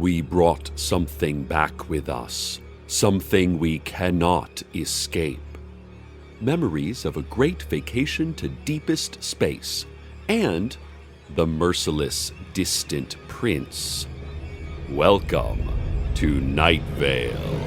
We brought something back with us, something we cannot escape. Memories of a great vacation to deepest space, and the merciless, distant prince. Welcome to Night Vale.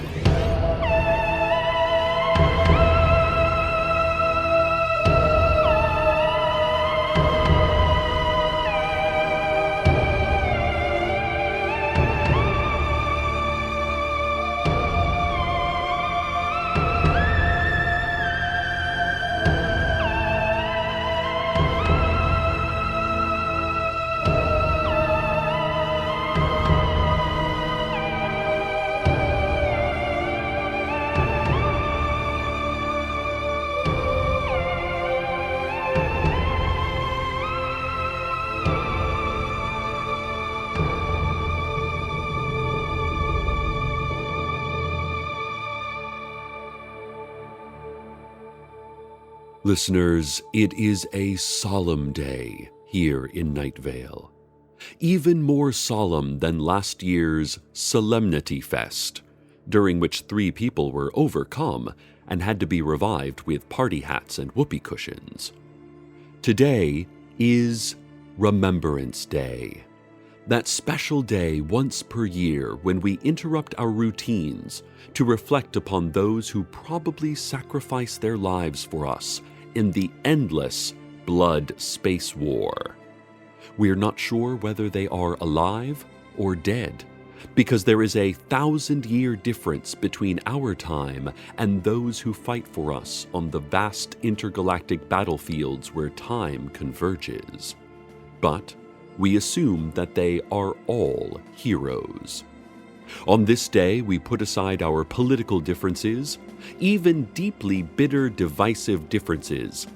Listeners, it is a solemn day here in Night Vale. Even more solemn than last year's Solemnity Fest, during which 3 people were overcome and had to be revived with party hats and whoopee cushions. Today is Remembrance Day, that special day once per year when we interrupt our routines to reflect upon those who probably sacrificed their lives for us in the endless blood space war. We're not sure whether they are alive or dead, because there is a 1,000-year difference between our time and those who fight for us on the vast intergalactic battlefields where time converges. But we assume that they are all heroes. On this day, we put aside our political differences, even deeply bitter, divisive differences,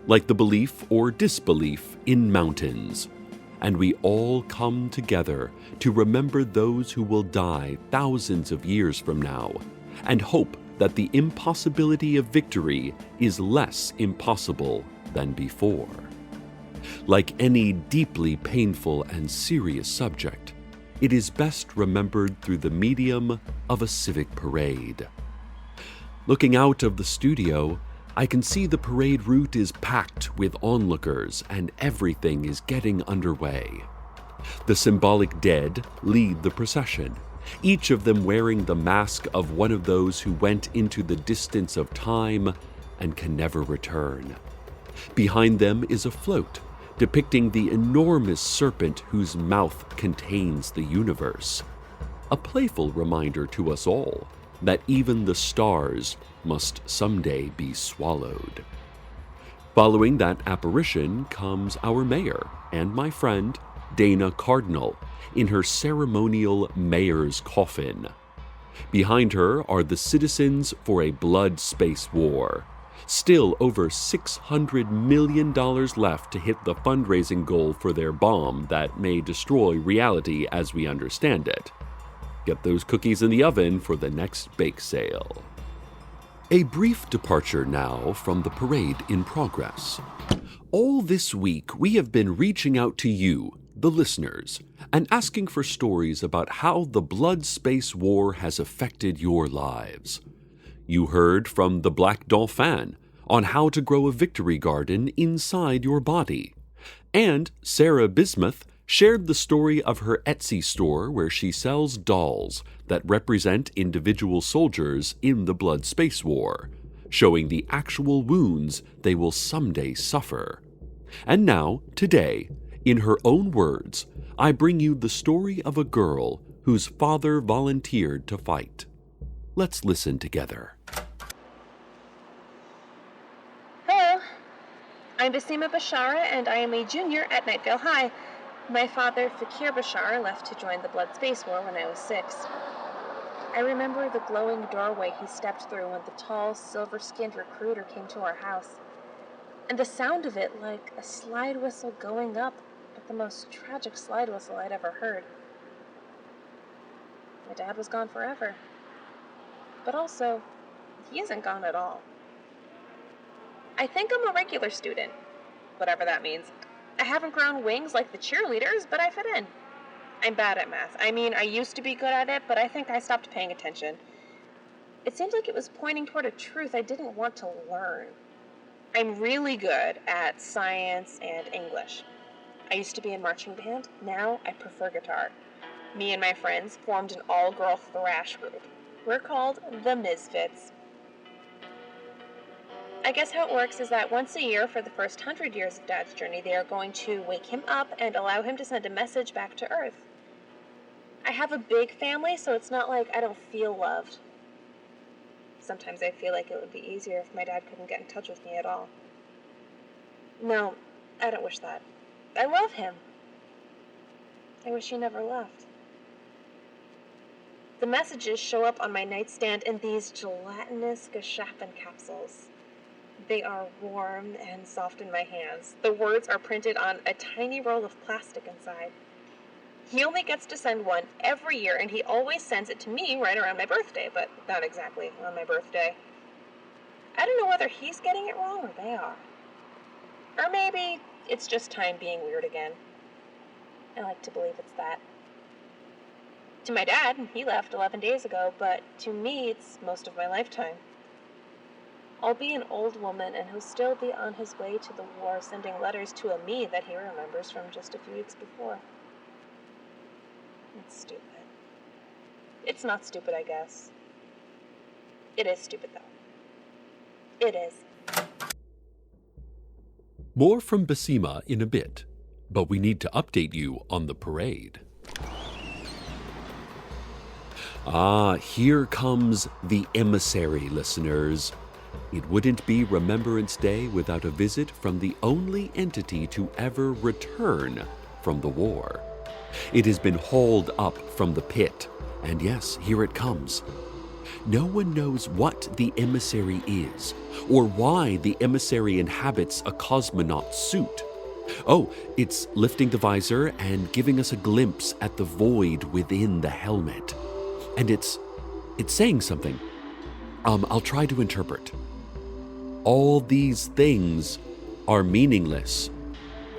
like the belief or disbelief in mountains, and we all come together to remember those who will die thousands of years from now, and hope that the impossibility of victory is less impossible than before. Like any deeply painful and serious subject, it is best remembered through the medium of a civic parade. Looking out of the studio, I can see the parade route is packed with onlookers and everything is getting underway. The symbolic dead lead the procession, each of them wearing the mask of one of those who went into the distance of time and can never return. Behind them is a float depicting the enormous serpent whose mouth contains the universe. A playful reminder to us all that even the stars must someday be swallowed. Following that apparition comes our mayor and my friend, Dana Cardinal, in her ceremonial mayor's coffin. Behind her are the Citizens for a Blood Space War. Still over $600 million left to hit the fundraising goal for their bomb that may destroy reality as we understand it. Get those cookies in the oven for the next bake sale. A brief departure now from the parade in progress. All this week, we have been reaching out to you, the listeners, and asking for stories about how the blood space war has affected your lives. You heard from the Black Dolphin on how to grow a victory garden inside your body. And Sarah Bismuth shared the story of her Etsy store where she sells dolls that represent individual soldiers in the blood space war, showing the actual wounds they will someday suffer. And now, today, in her own words, I bring you the story of a girl whose father volunteered to fight. Let's listen together. Hello, I'm Basima Bashara, and I am a junior at Night Vale High. My father, Fakir Bashara, left to join the Blood Space War when I was 6. I remember the glowing doorway he stepped through when the tall, silver-skinned recruiter came to our house, and the sound of it like a slide whistle going up, but the most tragic slide whistle I'd ever heard. My dad was gone forever. But also, he isn't gone at all. I think I'm a regular student, whatever that means. I haven't grown wings like the cheerleaders, but I fit in. I'm bad at math. I mean, I used to be good at it, but I think I stopped paying attention. It seemed like it was pointing toward a truth I didn't want to learn. I'm really good at science and English. I used to be in marching band. Now I prefer guitar. Me and my friends formed an all-girl thrash group. We're called the Misfits. I guess how it works is that once a year for the first 100 years of Dad's journey, they are going to wake him up and allow him to send a message back to Earth. I have a big family, so it's not like I don't feel loved. Sometimes I feel like it would be easier if my dad couldn't get in touch with me at all. No, I don't wish that. I love him. I wish he never left. The messages show up on my nightstand in these gelatinous Geschaffen capsules. They are warm and soft in my hands. The words are printed on a tiny roll of plastic inside. He only gets to send one every year, and he always sends it to me right around my birthday, but not exactly on my birthday. I don't know whether he's getting it wrong or they are. Or maybe it's just time being weird again. I like to believe it's that. To my dad, he left 11 days ago, but to me, it's most of my lifetime. I'll be an old woman, and he'll still be on his way to the war, sending letters to a me that he remembers from just a few weeks before. It's stupid. It's not stupid, I guess. It is stupid, though. It is. More from Basima in a bit, but we need to update you on the parade. Here comes the emissary, listeners. It wouldn't be Remembrance Day without a visit from the only entity to ever return from the war. It has been hauled up from the pit, and yes, here it comes. No one knows what the emissary is, or why the emissary inhabits a cosmonaut suit. Oh, it's lifting the visor and giving us a glimpse at the void within the helmet. And it's saying something. I'll try to interpret. All these things are meaningless.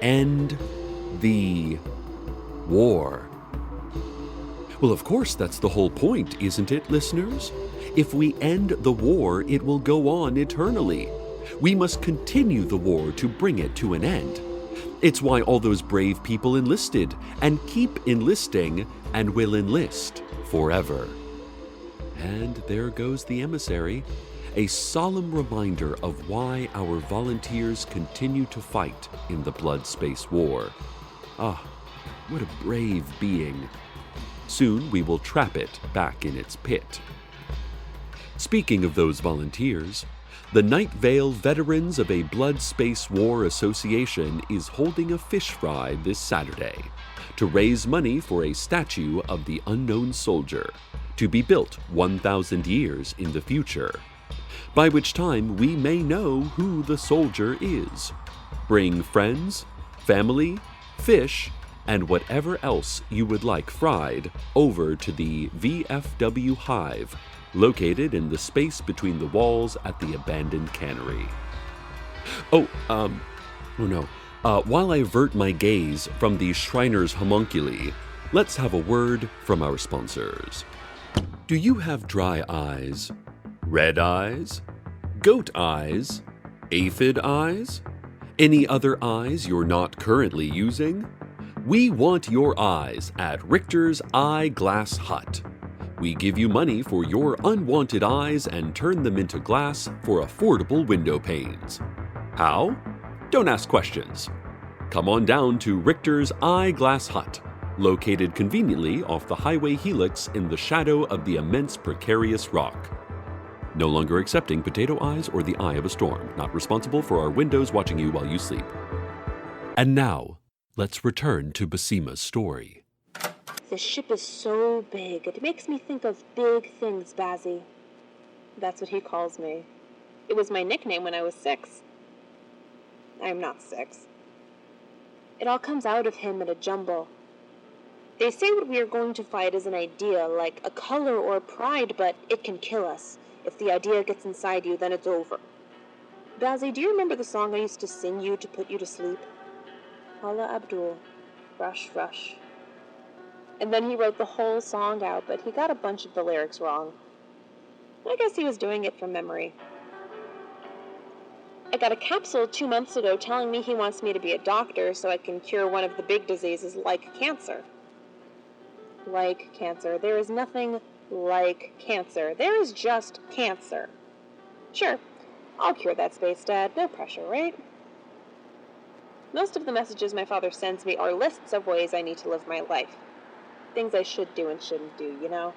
End the war. Well, of course, that's the whole point, isn't it, listeners? If we end the war, it will go on eternally. We must continue the war to bring it to an end. It's why all those brave people enlisted and keep enlisting and will enlist forever. And there goes the emissary, a solemn reminder of why our volunteers continue to fight in the Blood Space War. What a brave being. Soon we will trap it back in its pit. Speaking of those volunteers, the Night Vale Veterans of a Blood Space War Association is holding a fish fry this Saturday to raise money for a statue of the unknown soldier to be built 1,000 years in the future, by which time we may know who the soldier is. Bring friends, family, fish, and whatever else you would like fried over to the VFW Hive, located in the space between the walls at the abandoned cannery. While I avert my gaze from the Shriner's homunculi, let's have a word from our sponsors. Do you have dry eyes, red eyes, goat eyes, aphid eyes? Any other eyes you're not currently using? We want your eyes at Richter's Eyeglass Hut. We give you money for your unwanted eyes and turn them into glass for affordable window panes. How? Don't ask questions. Come on down to Richter's Eyeglass Hut, located conveniently off the highway helix in the shadow of the immense precarious rock. No longer accepting potato eyes or the eye of a storm. Not responsible for our windows watching you while you sleep. And now, let's return to Basima's story. The ship is so big, it makes me think of big things, Bazzy. That's what he calls me. It was my nickname when I was 6. I'm not 6. It all comes out of him in a jumble. They say what we are going to fight is an idea, like a color or pride, but it can kill us. If the idea gets inside you, then it's over. Bazzy, do you remember the song I used to sing you to put you to sleep? Paula Abdul, Rush, Rush. And then he wrote the whole song out, but he got a bunch of the lyrics wrong. I guess he was doing it from memory. I got a capsule 2 months ago telling me he wants me to be a doctor so I can cure one of the big diseases like cancer. Like cancer. There is nothing like cancer. There is just cancer. Sure, I'll cure that, Space Dad. No pressure, right? Most of the messages my father sends me are lists of ways I need to live my life. Things I should do and shouldn't do, you know?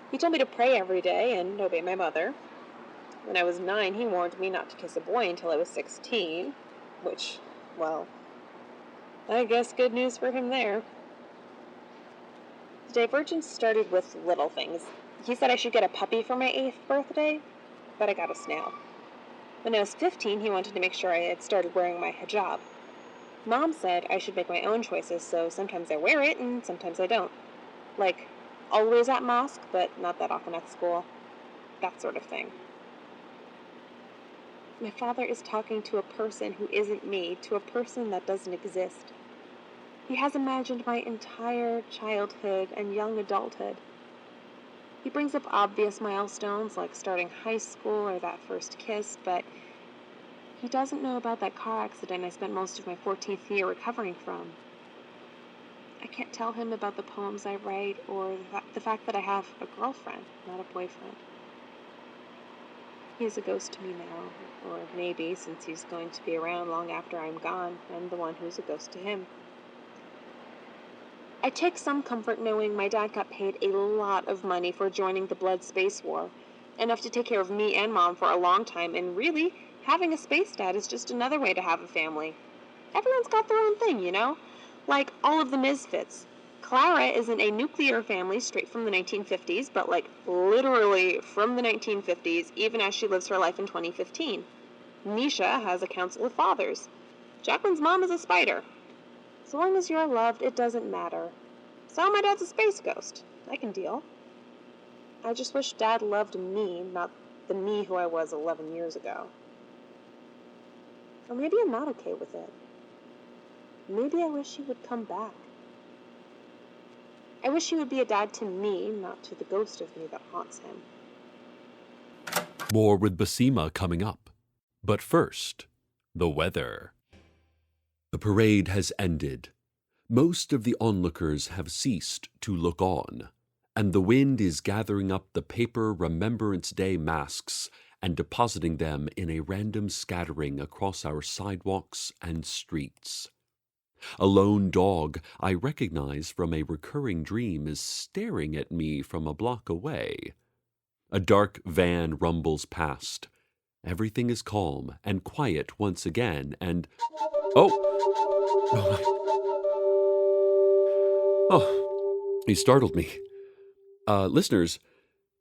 He told me to pray every day and obey my mother. When I was 9, he warned me not to kiss a boy until I was 16, which, well, I guess good news for him there. The divergence started with little things. He said I should get a puppy for my 8th birthday, but I got a snail. When I was 15, he wanted to make sure I had started wearing my hijab. Mom said I should make my own choices, so sometimes I wear it and sometimes I don't. Like, always at mosque, but not that often at school. That sort of thing. My father is talking to a person who isn't me, to a person that doesn't exist. He has imagined my entire childhood and young adulthood. He brings up obvious milestones like starting high school or that first kiss, but he doesn't know about that car accident I spent most of my 14th year recovering from. I can't tell him about the poems I write or the fact that I have a girlfriend, not a boyfriend. He is a ghost to me now, or maybe, since he's going to be around long after I'm gone, I'm the one who's a ghost to him. I take some comfort knowing my dad got paid a lot of money for joining the Blood Space War, enough to take care of me and Mom for a long time, and really, having a space dad is just another way to have a family. Everyone's got their own thing, you know? Like all of the Misfits. Clara isn't a nuclear family straight from the 1950s, but like literally from the 1950s, even as she lives her life in 2015. Nisha has a council of fathers. Jacqueline's mom is a spider. So long as you're loved, it doesn't matter. So my dad's a space ghost. I can deal. I just wish Dad loved me, not the me who I was 11 years ago. Or maybe I'm not okay with it. Maybe I wish he would come back. I wish he would be a dad to me, not to the ghost of me that haunts him. More with Basima coming up. But first, the weather. The parade has ended. Most of the onlookers have ceased to look on, and the wind is gathering up the paper Remembrance Day masks and depositing them in a random scattering across our sidewalks and streets. A lone dog I recognize from a recurring dream is staring at me from a block away. A dark van rumbles past. Everything is calm and quiet once again, and... Oh, he startled me. Listeners,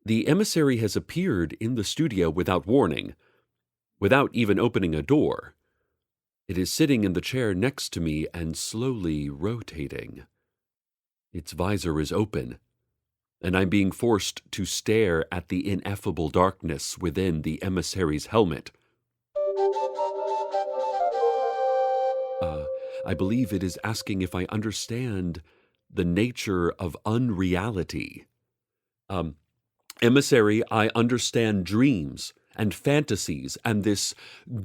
the emissary has appeared in the studio without warning, without even opening a door. It is sitting in the chair next to me and slowly rotating. Its visor is open, and I'm being forced to stare at the ineffable darkness within the emissary's helmet. I believe it is asking if I understand the nature of unreality. Emissary, I understand dreams and fantasies and this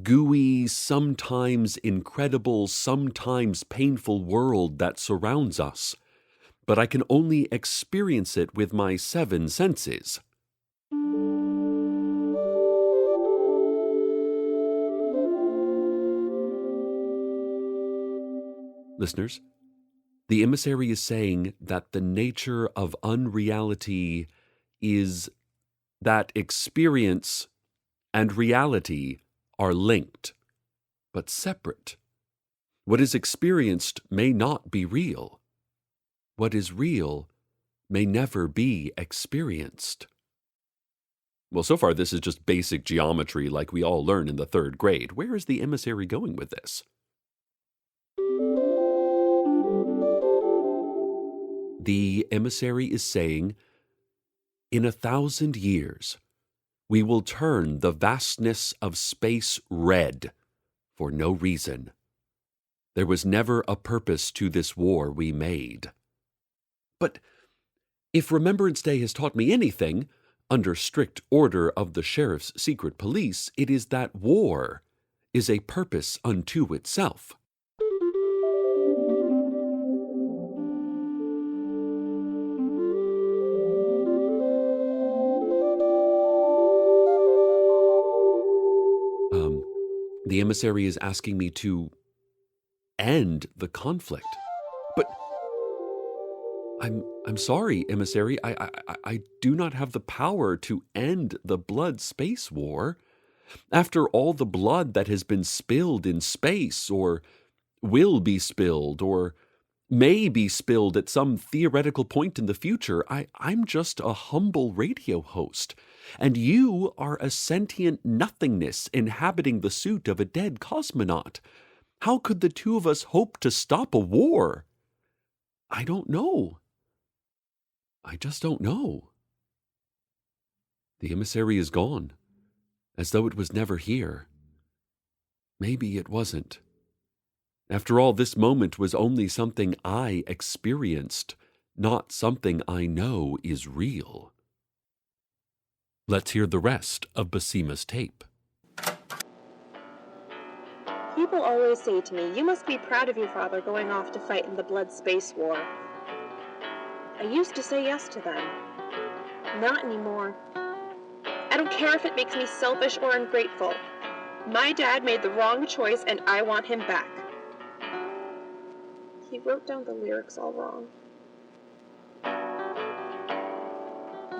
gooey, sometimes incredible, sometimes painful world that surrounds us, but I can only experience it with my 7 senses. Listeners, the emissary is saying that the nature of unreality is that experience and reality are linked, but separate. What is experienced may not be real. What is real may never be experienced. Well, so far this is just basic geometry like we all learn in the 3rd grade. Where is the emissary going with this? The emissary is saying, in 1,000 years, we will turn the vastness of space red for no reason. There was never a purpose to this war we made. But if Remembrance Day has taught me anything, under strict order of the sheriff's secret police, it is that war is a purpose unto itself. The emissary is asking me to end the conflict. But I'm sorry, emissary. I do not have the power to end the blood space war. After all the blood that has been spilled in space, or will be spilled, or may be spilled at some theoretical point in the future, I'm just a humble radio host, and you are a sentient nothingness inhabiting the suit of a dead cosmonaut. How could the two of us hope to stop a war? I don't know. I just don't know. The emissary is gone, as though it was never here. Maybe it wasn't. After all, this moment was only something I experienced, not something I know is real. Let's hear the rest of Basima's tape. People always say to me, "You must be proud of your father going off to fight in the blood space war." I used to say yes to them. Not anymore. I don't care if it makes me selfish or ungrateful. My dad made the wrong choice and I want him back. He wrote down the lyrics all wrong.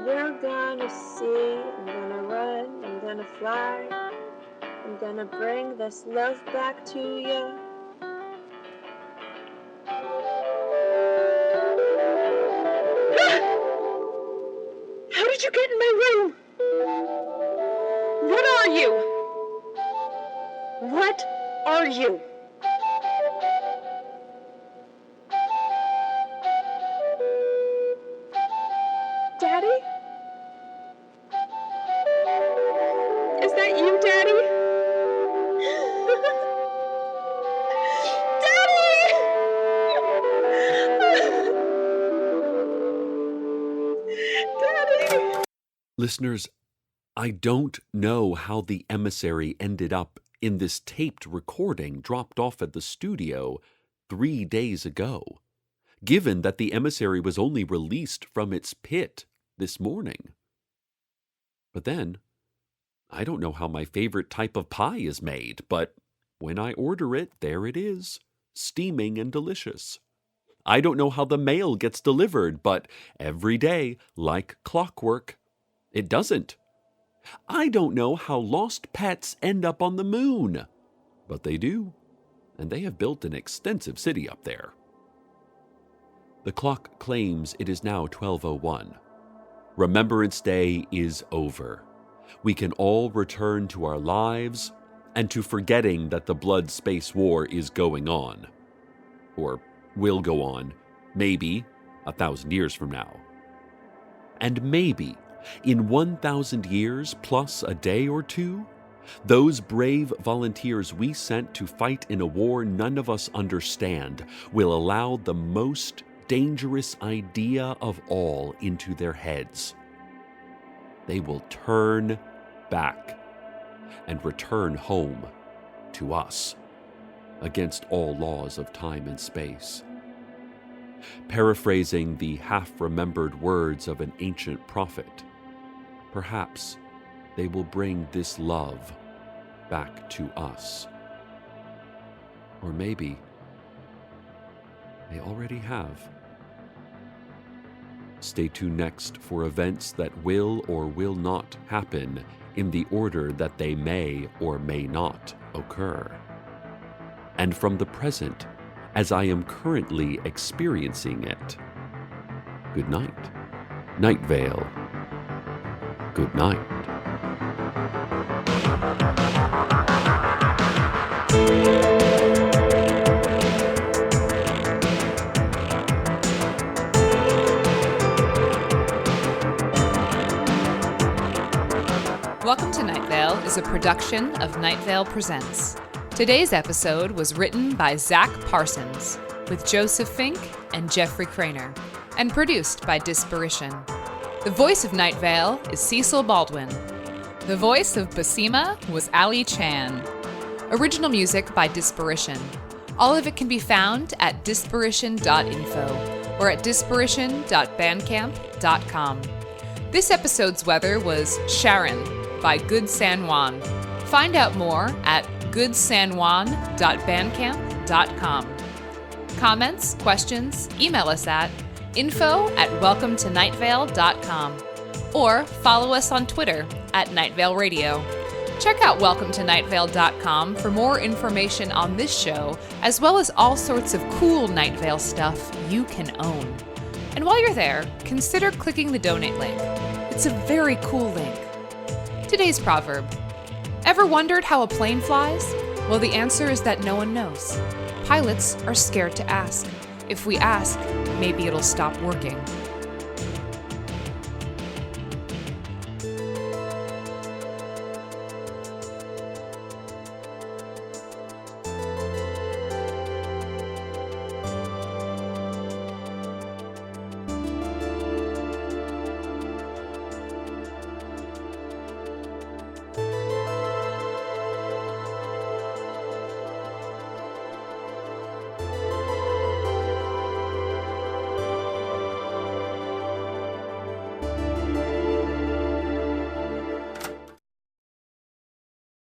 You're gonna see, I'm gonna run, I'm gonna fly, I'm gonna bring this love back to you. How did you get in my room? What are you? What are you? Daddy? Is that you, Daddy? Daddy! Daddy! Listeners, I don't know how the emissary ended up in this taped recording dropped off at the studio 3 days ago, given that the emissary was only released from its pit this morning. But then, I don't know how my favorite type of pie is made, but when I order it, there it is, steaming and delicious. I don't know how the mail gets delivered, but every day, like clockwork, it doesn't. I don't know how lost pets end up on the moon, but they do, and they have built an extensive city up there. The clock claims it is now 12:01. Remembrance Day is over. We can all return to our lives and to forgetting that the blood space war is going on. Or will go on, maybe 1,000 years from now. And maybe, in 1,000 years plus a day or two, those brave volunteers we sent to fight in a war none of us understand will allow the most dangerous idea of all into their heads. They will turn back and return home to us, against all laws of time and space. Paraphrasing the half-remembered words of an ancient prophet, perhaps they will bring this love back to us. Or maybe they already have. Stay tuned next for events that will or will not happen in the order that they may or may not occur. And from the present, as I am currently experiencing it, good night, Night Vale. Good night. Welcome to Night Vale is a production of Night Vale Presents. Today's episode was written by Zach Parsons with Joseph Fink and Jeffrey Craner. and produced by Disparition. The voice of Night Vale is Cecil Baldwin. The voice of Basima was Ali Chan. Original music by Disparition. All of it can be found at disparition.info or at disparition.bandcamp.com. This episode's weather was Sharon by Good San Juan. Find out more at goodsanjuan.bandcamp.com. Comments, questions, email us at info@welcometonightvale.com or follow us on Twitter at Night Vale Radio. Check out welcometonightvale.com for more information on this show, as well as all sorts of cool Night Vale stuff you can own. And while you're there, consider clicking the donate link. It's a very cool link. Today's proverb. Ever wondered how a plane flies? Well, the answer is that no one knows. Pilots are scared to ask. If we ask, maybe it'll stop working.